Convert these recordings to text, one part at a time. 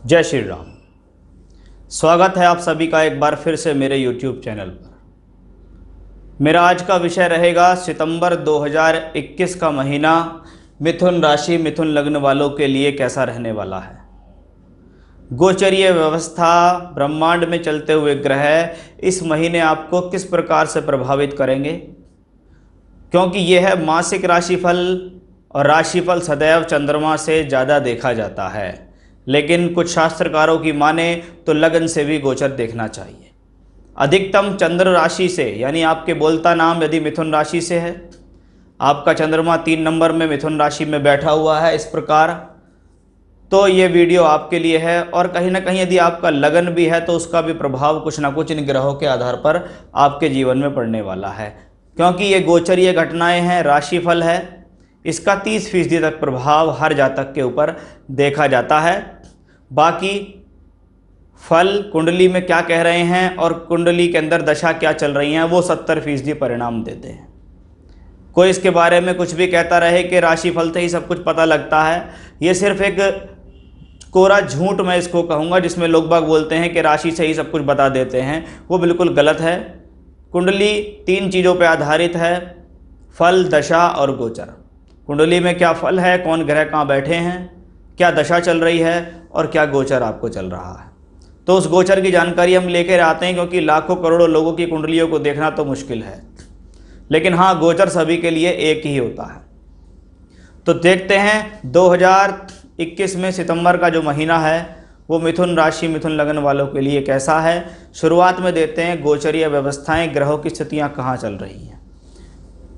जय श्री राम। स्वागत है आप सभी का एक बार फिर से मेरे YouTube चैनल पर। मेरा आज का विषय रहेगा सितंबर 2021 का महीना मिथुन राशि मिथुन लग्न वालों के लिए कैसा रहने वाला है। गोचरीय व्यवस्था, ब्रह्मांड में चलते हुए ग्रह इस महीने आपको किस प्रकार से प्रभावित करेंगे, क्योंकि यह है मासिक राशिफल और राशिफल सदैव चंद्रमा से ज़्यादा देखा जाता है, लेकिन कुछ शास्त्रकारों की माने तो लगन से भी गोचर देखना चाहिए। अधिकतम चंद्र राशि से, यानी आपके बोलता नाम यदि मिथुन राशि से है, आपका चंद्रमा 3 नंबर में मिथुन राशि में बैठा हुआ है इस प्रकार, तो ये वीडियो आपके लिए है। और कहीं ना कहीं यदि आपका लगन भी है तो उसका भी प्रभाव कुछ ना कुछ इन ग्रहों के आधार पर आपके जीवन में पड़ने वाला है, क्योंकि ये गोचरीय घटनाएं हैं, राशिफल है, इसका 30% तक प्रभाव हर जातक के ऊपर देखा जाता है। बाकी फल कुंडली में क्या कह रहे हैं और कुंडली के अंदर दशा क्या चल रही हैं वो 70% परिणाम देते हैं। कोई इसके बारे में कुछ भी कहता रहे कि राशिफल से ही सब कुछ पता लगता है, ये सिर्फ एक कोरा झूठ मैं इसको कहूँगा, जिसमें लोग बाग बोलते हैं कि राशि से ही सब कुछ बता देते हैं, वो बिल्कुल गलत है। कुंडली 3 चीज़ों पर आधारित है, फल, दशा और गोचर। कुंडली में क्या फल है, कौन ग्रह कहाँ बैठे हैं, क्या दशा चल रही है और क्या गोचर आपको चल रहा है, तो उस गोचर की जानकारी हम लेकर आते हैं, क्योंकि लाखों करोड़ों लोगों की कुंडलियों को देखना तो मुश्किल है, लेकिन हाँ, गोचर सभी के लिए एक ही होता है। तो देखते हैं 2021 में सितंबर का जो महीना है वो मिथुन राशि मिथुन लग्न वालों के लिए कैसा है। शुरुआत में देते हैं गोचरीय व्यवस्थाएं, ग्रहों की स्थितियां कहाँ चल रही हैं।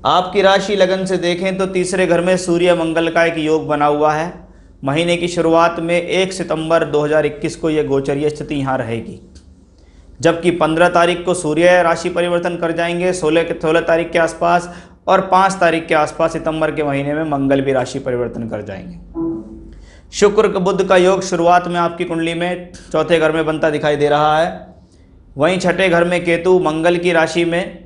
आपकी राशि लगन से देखें तो तीसरे घर में सूर्य मंगल का एक योग बना हुआ है। महीने की शुरुआत में 1 सितंबर 2021 को यह गोचरीय स्थिति यहाँ रहेगी, जबकि 15 तारीख को सूर्य राशि परिवर्तन कर जाएंगे, 16 तारीख के आसपास, और 5 तारीख के आसपास सितंबर के महीने में मंगल भी राशि परिवर्तन कर जाएंगे। शुक्र बुध का योग शुरुआत में आपकी कुंडली में चौथे घर में बनता दिखाई दे रहा है। वहीं छठे घर में केतु, मंगल की राशि में,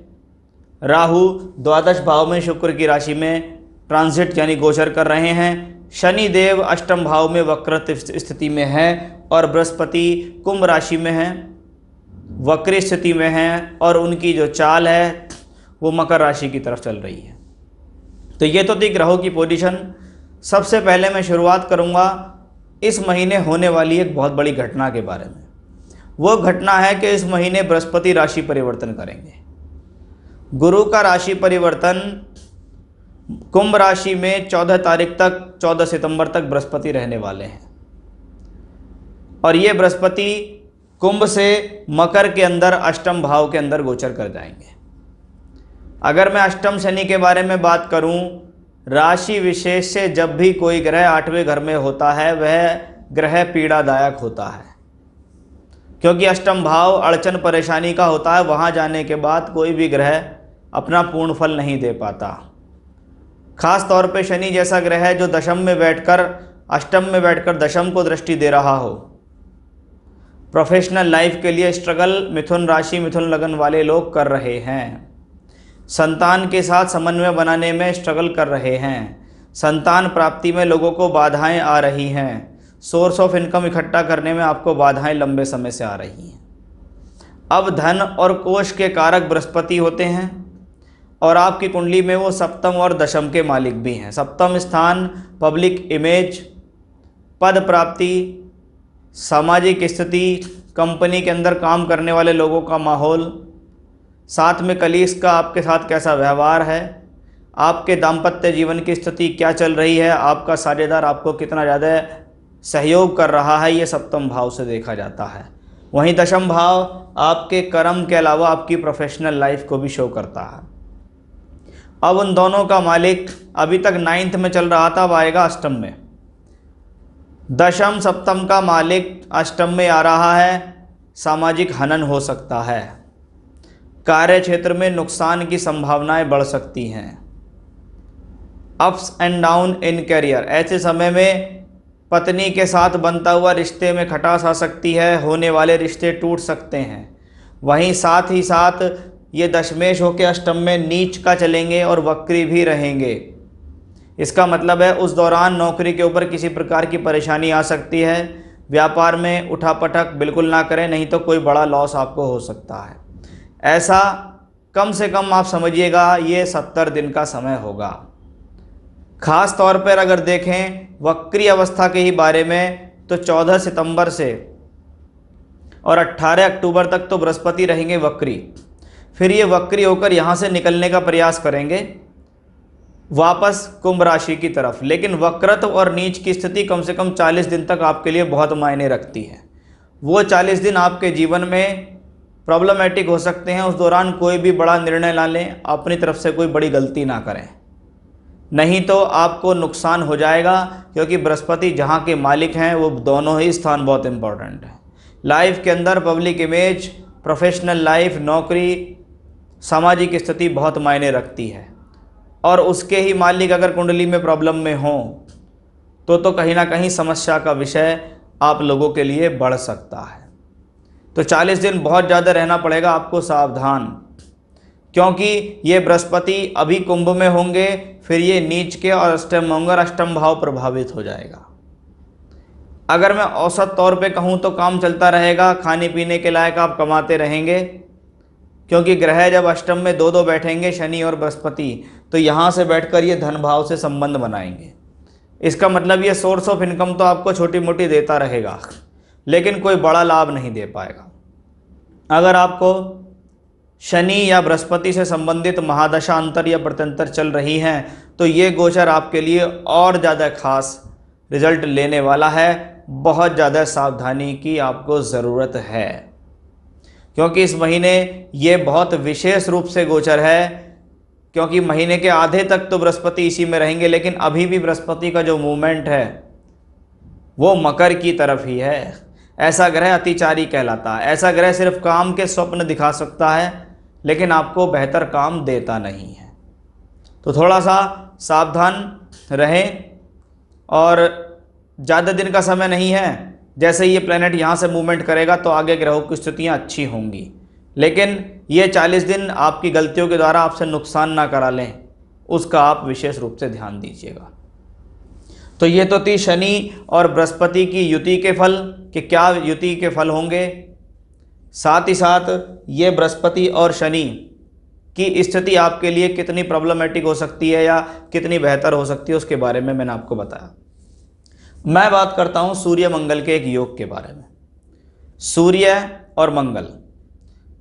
राहु द्वादश भाव में शुक्र की राशि में ट्रांजिट यानी गोचर कर रहे हैं। शनि देव अष्टम भाव में वक्र स्थिति में है और बृहस्पति कुंभ राशि में है, वक्री स्थिति में है, और उनकी जो चाल है वो मकर राशि की तरफ चल रही है। तो ये तो थी ग्रहों की पोजीशन। सबसे पहले मैं शुरुआत करूंगा इस महीने होने वाली एक बहुत बड़ी घटना के बारे में। वो घटना है कि इस महीने बृहस्पति राशि परिवर्तन करेंगे। गुरु का राशि परिवर्तन कुंभ राशि में 14 तारीख तक, 14 सितंबर तक बृहस्पति रहने वाले हैं, और ये बृहस्पति कुंभ से मकर के अंदर अष्टम भाव के अंदर गोचर कर जाएंगे। अगर मैं अष्टम शनि के बारे में बात करूं, राशि विशेष से जब भी कोई ग्रह 8वें घर में होता है वह ग्रह पीड़ादायक होता है, क्योंकि अष्टम भाव अड़चन परेशानी का होता है। वहां जाने के बाद कोई भी ग्रह अपना पूर्ण फल नहीं दे पाता। खास तौर पे शनि जैसा ग्रह है जो दशम में बैठकर, अष्टम में बैठकर दशम को दृष्टि दे रहा हो। प्रोफेशनल लाइफ के लिए स्ट्रगल मिथुन राशि मिथुन लगन वाले लोग कर रहे हैं। संतान के साथ समन्वय बनाने में स्ट्रगल कर रहे हैं। संतान प्राप्ति में लोगों को बाधाएं आ रही हैं। सोर्स ऑफ इनकम इकट्ठा करने में आपको बाधाएं लंबे समय से आ रही हैं। अब धन और कोष के कारक बृहस्पति होते हैं, और आपकी कुंडली में वो सप्तम और दशम के मालिक भी हैं। सप्तम स्थान पब्लिक इमेज, पद प्राप्ति, सामाजिक स्थिति, कंपनी के अंदर काम करने वाले लोगों का माहौल, साथ में कलीग्स का आपके साथ कैसा व्यवहार है, आपके दाम्पत्य जीवन की स्थिति क्या चल रही है, आपका साझेदार आपको कितना ज़्यादा सहयोग कर रहा है, ये सप्तम भाव से देखा जाता है। वहीं दशम भाव आपके कर्म के अलावा आपकी प्रोफेशनल लाइफ को भी शो करता है। अब उन दोनों का मालिक अभी तक 9th में चल रहा था, अब आएगा अष्टम में। दशम सप्तम का मालिक अष्टम में आ रहा है। सामाजिक हनन हो सकता है, कार्य क्षेत्र में नुकसान की संभावनाएं बढ़ सकती हैं। Ups and down in career, ऐसे समय में पत्नी के साथ बनता हुआ रिश्ते में खटास आ सकती है, होने वाले रिश्ते टूट सकते हैं। वहीं साथ ही साथ ये दशमेश होकर अष्टम में नीच का चलेंगे और वक्री भी रहेंगे। इसका मतलब है उस दौरान नौकरी के ऊपर किसी प्रकार की परेशानी आ सकती है। व्यापार में उठापटक बिल्कुल ना करें, नहीं तो कोई बड़ा लॉस आपको हो सकता है। ऐसा कम से कम आप समझिएगा ये 70 दिन का समय होगा। खास तौर पर अगर देखें वक्री अवस्था के ही बारे में, तो 14 सितंबर से और 18 अक्टूबर तक तो बृहस्पति रहेंगे वक्री। फिर ये वक्री होकर यहाँ से निकलने का प्रयास करेंगे वापस कुंभ राशि की तरफ। लेकिन वक्रत्व और नीच की स्थिति कम से कम 40 दिन तक आपके लिए बहुत मायने रखती है। वो 40 दिन आपके जीवन में प्रॉब्लमेटिक हो सकते हैं। उस दौरान कोई भी बड़ा निर्णय ना लें, अपनी तरफ से कोई बड़ी गलती ना करें, नहीं तो आपको नुकसान हो जाएगा। क्योंकि बृहस्पति जहाँ के मालिक हैं वो दोनों ही स्थान बहुत इंपॉर्टेंट है। लाइफ के अंदर पब्लिक इमेज, प्रोफेशनल लाइफ, नौकरी, सामाजिक स्थिति बहुत मायने रखती है। और उसके ही मालिक अगर कुंडली में प्रॉब्लम में हों तो कहीं ना कहीं समस्या का विषय आप लोगों के लिए बढ़ सकता है। तो 40 दिन बहुत ज़्यादा रहना पड़ेगा आपको सावधान, क्योंकि ये बृहस्पति अभी कुंभ में होंगे, फिर ये नीच के और अष्टम होंगे, अष्टम भाव प्रभावित हो जाएगा। अगर मैं औसत तौर पे कहूँ तो काम चलता रहेगा, खाने पीने के लायक आप कमाते रहेंगे, क्योंकि ग्रह जब अष्टम में दो बैठेंगे शनि और बृहस्पति, तो यहाँ से बैठकर ये धन भाव से संबंध बनाएंगे। इसका मतलब ये सोर्स ऑफ इनकम तो आपको छोटी मोटी देता रहेगा, लेकिन कोई बड़ा लाभ नहीं दे पाएगा। अगर आपको शनि या बृहस्पति से संबंधित महादशा अंतर या प्रत्यंतर चल रही हैं तो ये गोचर आपके लिए और ज़्यादा खास रिजल्ट लेने वाला है। बहुत ज़्यादा सावधानी की आपको ज़रूरत है, क्योंकि इस महीने ये बहुत विशेष रूप से गोचर है। क्योंकि महीने के आधे तक तो बृहस्पति इसी में रहेंगे, लेकिन अभी भी बृहस्पति का जो मूवमेंट है वो मकर की तरफ ही है। ऐसा ग्रह अतिचारी कहलाता है। ऐसा ग्रह सिर्फ काम के स्वप्न दिखा सकता है, लेकिन आपको बेहतर काम देता नहीं है। तो थोड़ा सा सावधान रहें। और ज़्यादा दिन का समय नहीं है। जैसे ये प्लैनेट यहाँ से मूवमेंट करेगा तो आगे ग्रहों की स्थितियाँ अच्छी होंगी, लेकिन ये 40 दिन आपकी गलतियों के द्वारा आपसे नुकसान ना करा लें, उसका आप विशेष रूप से ध्यान दीजिएगा। तो ये तो थी शनि और बृहस्पति की युति के फल कि क्या युति के फल होंगे। साथ ही साथ ये बृहस्पति और शनि की स्थिति आपके लिए कितनी प्रॉब्लमेटिक हो सकती है या कितनी बेहतर हो सकती है, उसके बारे में मैंने आपको बताया। मैं बात करता हूँ सूर्य मंगल के एक योग के बारे में। सूर्य और मंगल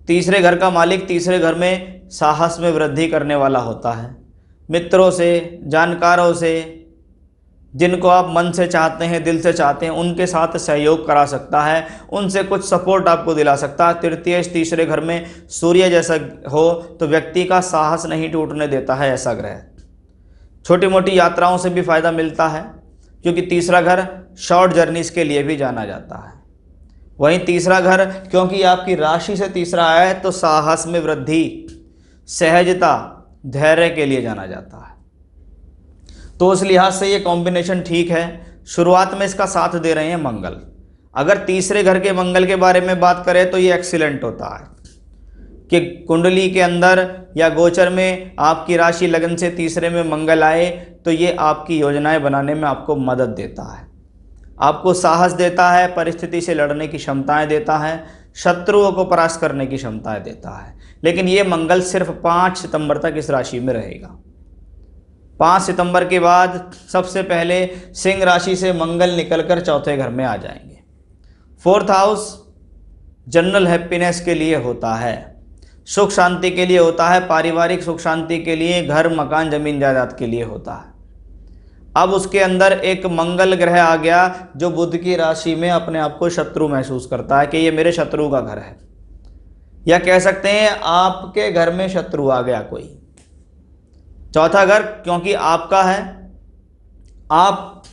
तीसरे घर का मालिक, तीसरे घर में साहस में वृद्धि करने वाला होता है। मित्रों से, जानकारों से, जिनको आप मन से चाहते हैं, दिल से चाहते हैं, उनके साथ सहयोग करा सकता है, उनसे कुछ सपोर्ट आपको दिला सकता है। तृतीय तीसरे घर में सूर्य जैसा हो तो व्यक्ति का साहस नहीं टूटने देता है ऐसा ग्रह। छोटी मोटी यात्राओं से भी फायदा मिलता है, क्योंकि तीसरा घर शॉर्ट जर्नीज के लिए भी जाना जाता है। वहीं तीसरा घर क्योंकि आपकी राशि से तीसरा आया है तो साहस में वृद्धि, सहजता, धैर्य के लिए जाना जाता है। तो उस लिहाज से ये कॉम्बिनेशन ठीक है। शुरुआत में इसका साथ दे रहे हैं मंगल। अगर तीसरे घर के मंगल के बारे में बात करें तो ये एक्सीलेंट होता है कि कुंडली के अंदर या गोचर में आपकी राशि लगन से तीसरे में मंगल आए तो ये आपकी योजनाएं बनाने में आपको मदद देता है, आपको साहस देता है, परिस्थिति से लड़ने की क्षमताएं देता है, शत्रुओं को परास्त करने की क्षमताएं देता है। लेकिन ये मंगल सिर्फ 5 सितंबर तक इस राशि में रहेगा। 5 सितंबर के बाद सबसे पहले सिंह राशि से मंगल निकलकर चौथे घर में आ जाएंगे। 4th हाउस जनरल हैप्पीनेस के लिए होता है, सुख शांति के लिए होता है, पारिवारिक सुख शांति के लिए, घर मकान जमीन जायदाद के लिए होता है। अब उसके अंदर एक मंगल ग्रह आ गया जो बुध की राशि में अपने आप को शत्रु महसूस करता है कि ये मेरे शत्रु का घर है, या कह सकते हैं आपके घर में शत्रु आ गया कोई। चौथा घर क्योंकि आपका है, आप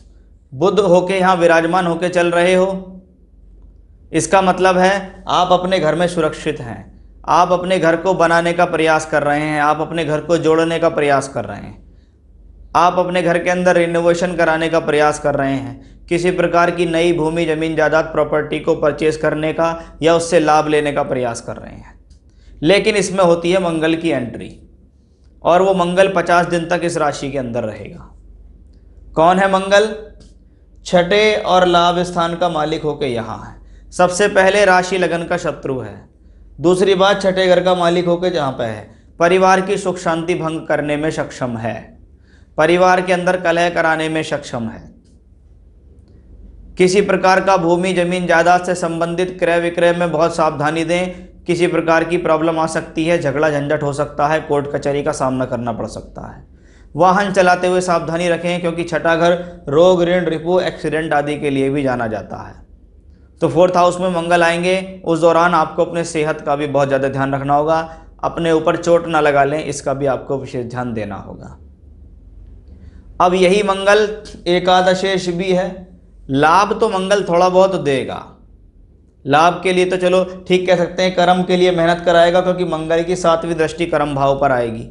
बुध होके यहाँ विराजमान होके चल रहे हो, इसका मतलब है आप अपने घर में सुरक्षित हैं, आप अपने घर को बनाने का प्रयास कर रहे हैं, आप अपने घर को जोड़ने का प्रयास कर रहे हैं, आप अपने घर के अंदर रिनोवेशन कराने का प्रयास कर रहे हैं, किसी प्रकार की नई भूमि जमीन जायदाद प्रॉपर्टी को परचेज करने का या उससे लाभ लेने का प्रयास कर रहे हैं। लेकिन इसमें होती है मंगल की एंट्री, और वो मंगल 50 दिन तक इस राशि के अंदर रहेगा। कौन है मंगल? छठे और लाभ स्थान का मालिक होकर यहाँ है। सबसे पहले राशि लगन का शत्रु है। दूसरी बात, छठे घर का मालिक होकर जहाँ पे है, परिवार की सुख शांति भंग करने में सक्षम है, परिवार के अंदर कलह कराने में सक्षम है। किसी प्रकार का भूमि जमीन जायदाद से संबंधित क्रय विक्रय में बहुत सावधानी दें। किसी प्रकार की प्रॉब्लम आ सकती है, झगड़ा झंझट हो सकता है, कोर्ट कचहरी का सामना करना पड़ सकता है। वाहन चलाते हुए सावधानी रखें, क्योंकि छठा घर रोग ऋण रिपू एक्सीडेंट आदि के लिए भी जाना जाता है। तो 4th हाउस में मंगल आएंगे, उस दौरान आपको अपने सेहत का भी बहुत ज़्यादा ध्यान रखना होगा। अपने ऊपर चोट ना लगा लें, इसका भी आपको विशेष ध्यान देना होगा। अब यही मंगल एकादशेष भी है। लाभ तो मंगल थोड़ा बहुत देगा, लाभ के लिए तो चलो ठीक कह सकते हैं, कर्म के लिए मेहनत कराएगा, क्योंकि मंगल की 7वीं दृष्टि कर्म भाव पर आएगी,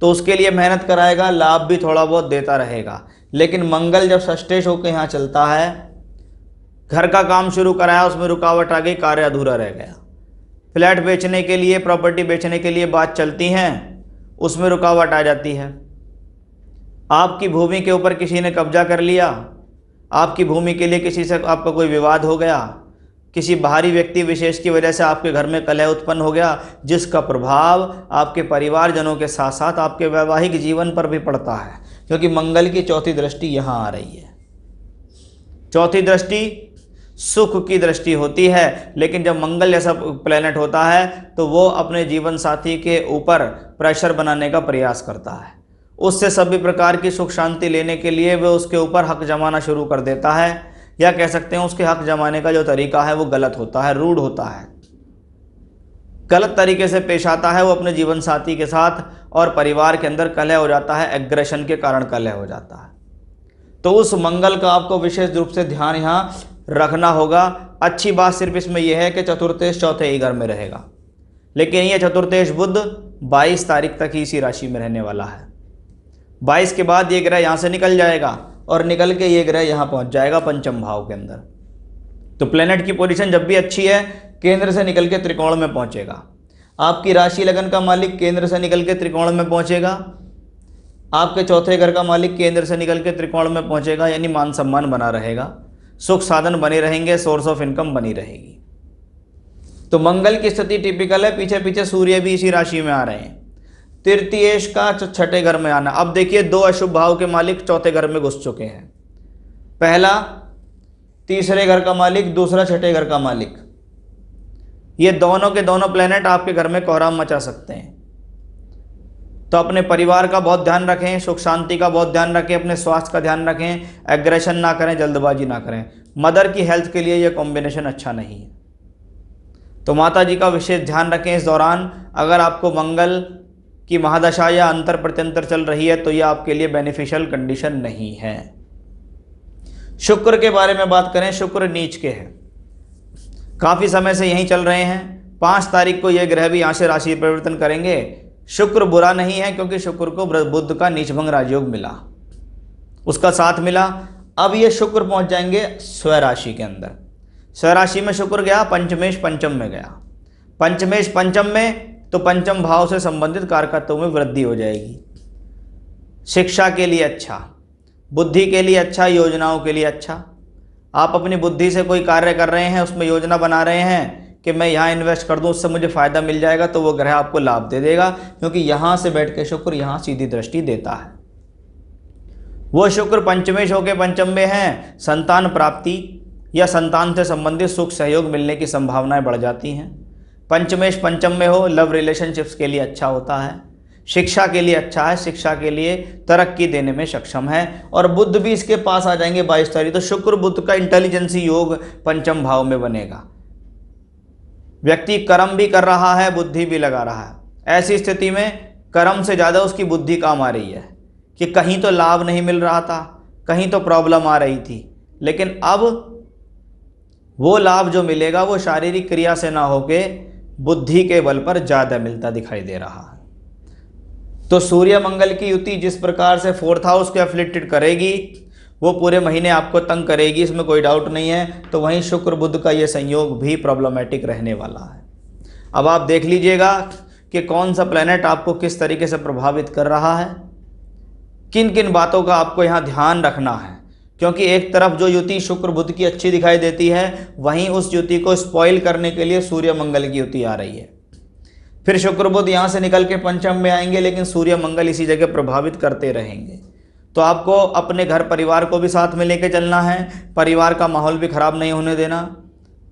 तो उसके लिए मेहनत कराएगा, लाभ भी थोड़ा बहुत देता रहेगा। लेकिन मंगल जब षष्ठेश होकर यहाँ चलता है, घर का काम शुरू कराया, उसमें रुकावट आ गई, कार्य अधूरा रह गया। फ्लैट बेचने के लिए, प्रॉपर्टी बेचने के लिए बात चलती हैं, उसमें रुकावट आ जाती है। आपकी भूमि के ऊपर किसी ने कब्जा कर लिया, आपकी भूमि के लिए किसी से आपका कोई विवाद हो गया, किसी बाहरी व्यक्ति विशेष की वजह से आपके घर में कलह उत्पन्न हो गया, जिसका प्रभाव आपके परिवारजनों के साथ साथ आपके वैवाहिक जीवन पर भी पड़ता है, क्योंकि मंगल की 4थी दृष्टि यहाँ आ रही है। 4थी दृष्टि सुख की दृष्टि होती है, लेकिन जब मंगल जैसा प्लेनेट होता है तो वो अपने जीवन साथी के ऊपर प्रेशर बनाने का प्रयास करता है। उससे सभी प्रकार की सुख शांति लेने के लिए वह उसके ऊपर हक जमाना शुरू कर देता है, या कह सकते हैं उसके हक जमाने का जो तरीका है वो गलत होता है, रूड होता है, गलत तरीके से पेश आता है वो अपने जीवन साथी के साथ, और परिवार के अंदर कलह हो जाता है, एग्रेशन के कारण कलह हो जाता है। तो उस मंगल का आपको विशेष रूप से ध्यान यहाँ रखना होगा। अच्छी बात सिर्फ इसमें यह है कि चतुर्थेश चौथे ही घर में रहेगा, लेकिन ये चतुर्थेश बुध 22 तारीख तक ही इसी राशि में रहने वाला है। 22 के बाद ये ग्रह यहाँ से निकल जाएगा, और निकल के ये ग्रह यहाँ पहुँच जाएगा पंचम भाव के अंदर। तो प्लेनेट की पोजीशन जब भी अच्छी है, केंद्र से निकल के त्रिकोण में पहुँचेगा। आपकी राशि लगन का मालिक केंद्र से निकल के त्रिकोण में पहुँचेगा, आपके चौथे घर का मालिक केंद्र से निकल के त्रिकोण में पहुँचेगा, यानी मान सम्मान बना रहेगा, सुख साधन बने रहेंगे, सोर्स ऑफ इनकम बनी रहेगी। तो मंगल की स्थिति टिपिकल है, पीछे पीछे सूर्य भी इसी राशि में आ रहे हैं। तृतीयेश का छठे घर में आना। अब देखिए, 2 अशुभ भाव के मालिक चौथे घर में घुस चुके हैं। पहला तीसरे घर का मालिक, दूसरा छठे घर का मालिक, ये दोनों के दोनों प्लेनेट आपके घर में कोहराम मचा सकते हैं। तो अपने परिवार का बहुत ध्यान रखें, सुख शांति का बहुत ध्यान रखें, अपने स्वास्थ्य का ध्यान रखें, एग्रेशन ना करें, जल्दबाजी ना करें। मदर की हेल्थ के लिए यह कॉम्बिनेशन अच्छा नहीं है, तो माता जी का विशेष ध्यान रखें इस दौरान। अगर आपको मंगल की महादशा या अंतर प्रत्यंतर चल रही है तो यह आपके लिए बेनिफिशियल कंडीशन नहीं है। शुक्र के बारे में बात करें, शुक्र नीच के हैं, काफ़ी समय से यहीं चल रहे हैं। 5 तारीख को यह ग्रह भी यहाँ से राशि परिवर्तन करेंगे। शुक्र बुरा नहीं है, क्योंकि शुक्र को बुध का नीचभंग राजयोग मिला, उसका साथ मिला। अब ये शुक्र पहुँच जाएंगे स्वराशि के अंदर। स्वराशि में शुक्र गया, पंचमेश पंचम में गया। पंचमेश पंचम में, तो पंचम भाव से संबंधित कारकत्वों में वृद्धि हो जाएगी। शिक्षा के लिए अच्छा, बुद्धि के लिए अच्छा, योजनाओं के लिए अच्छा। आप अपनी बुद्धि से कोई कार्य कर रहे हैं, उसमें योजना बना रहे हैं कि मैं यहाँ इन्वेस्ट कर दूँ, उससे मुझे फ़ायदा मिल जाएगा, तो वो ग्रह आपको लाभ दे देगा, क्योंकि यहाँ से बैठ के शुक्र यहाँ सीधी दृष्टि देता है। वो शुक्र पंचमेश होकर पंचम में है, संतान प्राप्ति या संतान से संबंधित सुख सहयोग मिलने की संभावनाएं बढ़ जाती हैं। पंचमेश पंचम में हो, लव रिलेशनशिप्स के लिए अच्छा होता है, शिक्षा के लिए अच्छा है, शिक्षा के लिए तरक्की देने में सक्षम है। और बुध भी इसके पास आ जाएंगे 22 तारीख, तो शुक्र बुध का इंटेलिजेंसी योग पंचम भाव में बनेगा। व्यक्ति कर्म भी कर रहा है, बुद्धि भी लगा रहा है। ऐसी स्थिति में कर्म से ज़्यादा उसकी बुद्धि काम आ रही है कि कहीं तो लाभ नहीं मिल रहा था, कहीं तो प्रॉब्लम आ रही थी, लेकिन अब वो लाभ जो मिलेगा वो शारीरिक क्रिया से ना होके बुद्धि के बल पर ज़्यादा मिलता दिखाई दे रहा है। तो सूर्य मंगल की युति जिस प्रकार से 4th हाउस को एफ्लिक्टेड करेगी, वो पूरे महीने आपको तंग करेगी, इसमें कोई डाउट नहीं है। तो वहीं शुक्र बुध का ये संयोग भी प्रॉब्लमेटिक रहने वाला है। अब आप देख लीजिएगा कि कौन सा प्लैनेट आपको किस तरीके से प्रभावित कर रहा है, किन किन बातों का आपको यहाँ ध्यान रखना है। क्योंकि एक तरफ जो युति शुक्र बुध की अच्छी दिखाई देती है, वहीं उस युति को स्पॉइल करने के लिए सूर्य मंगल की युति आ रही है। फिर शुक्र बुध यहाँ से निकल के पंचम में आएंगे, लेकिन सूर्य मंगल इसी जगह प्रभावित करते रहेंगे। तो आपको अपने घर परिवार को भी साथ में लेके चलना है, परिवार का माहौल भी खराब नहीं होने देना,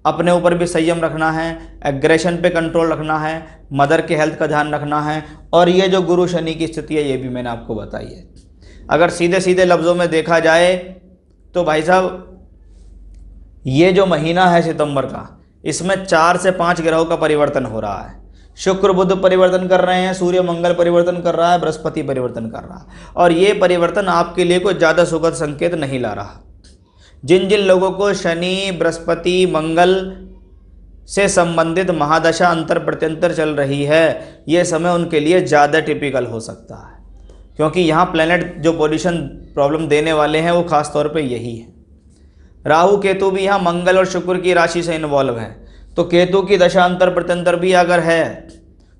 अपने ऊपर भी संयम रखना है, एग्रेशन पे कंट्रोल रखना है, मदर के हेल्थ का ध्यान रखना है। और ये जो गुरु शनि की स्थिति है, ये भी मैंने आपको बताई है। अगर सीधे सीधे लफ्ज़ों में देखा जाए तो भाई साहब, ये जो महीना है सितंबर का, इसमें 4 से 5 ग्रहों का परिवर्तन हो रहा है। शुक्र बुध परिवर्तन कर रहे हैं, सूर्य मंगल परिवर्तन कर रहा है, बृहस्पति परिवर्तन कर रहा है। और ये परिवर्तन आपके लिए कोई ज़्यादा सुखद संकेत नहीं ला रहा। जिन जिन लोगों को शनि, बृहस्पति, मंगल से संबंधित महादशा अंतर प्रत्यंतर चल रही है, ये समय उनके लिए ज़्यादा टिपिकल हो सकता है, क्योंकि यहाँ प्लैनेट जो पोजीशन प्रॉब्लम देने वाले हैं वो खास तौर पे यही है। राहु केतु भी यहाँ मंगल और शुक्र की राशि से इन्वॉल्व है, तो केतु की दशा अंतर प्रत्यंतर भी अगर है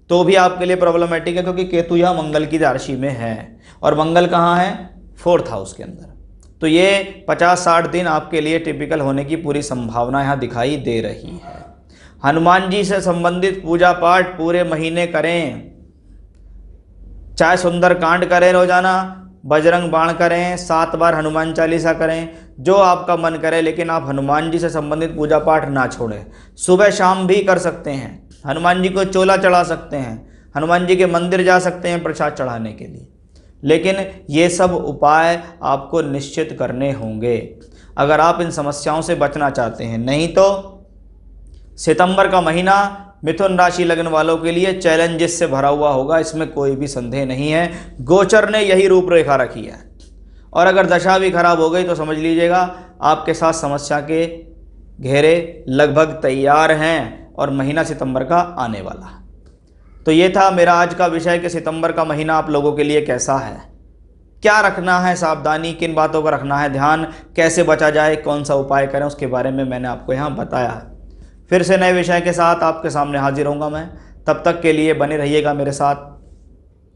तो भी आपके लिए प्रॉब्लमेटिक है, क्योंकि केतु यहाँ मंगल की राशि में है और मंगल कहाँ है, 4th हाउस के अंदर। तो ये 50-60 दिन आपके लिए टिपिकल होने की पूरी संभावना यहाँ दिखाई दे रही है। हनुमान जी से संबंधित पूजा पाठ पूरे महीने करें, चाहे सुंदर कांड करें रोजाना, बजरंग बाण करें, 7 बार हनुमान चालीसा करें, जो आपका मन करे, लेकिन आप हनुमान जी से संबंधित पूजा पाठ ना छोड़ें। सुबह शाम भी कर सकते हैं, हनुमान जी को चोला चढ़ा सकते हैं, हनुमान जी के मंदिर जा सकते हैं प्रसाद चढ़ाने के लिए, लेकिन ये सब उपाय आपको निश्चित करने होंगे अगर आप इन समस्याओं से बचना चाहते हैं। नहीं तो सितंबर का महीना मिथुन राशि लगन वालों के लिए चैलेंजेस से भरा हुआ होगा, इसमें कोई भी संदेह नहीं है। गोचर ने यही रूपरेखा रखी है, और अगर दशा भी खराब हो गई तो समझ लीजिएगा आपके साथ समस्या के घेरे लगभग तैयार हैं और महीना सितंबर का आने वाला है। तो ये था मेरा आज का विषय कि सितंबर का महीना आप लोगों के लिए कैसा है, क्या रखना है सावधानी, किन बातों का रखना है ध्यान, कैसे बचा जाए, कौन सा उपाय करें, उसके बारे में मैंने आपको यहाँ बताया है। फिर से नए विषय के साथ आपके सामने हाजिर होऊंगा मैं, तब तक के लिए बने रहिएगा मेरे साथ।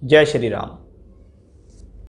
जय श्री राम।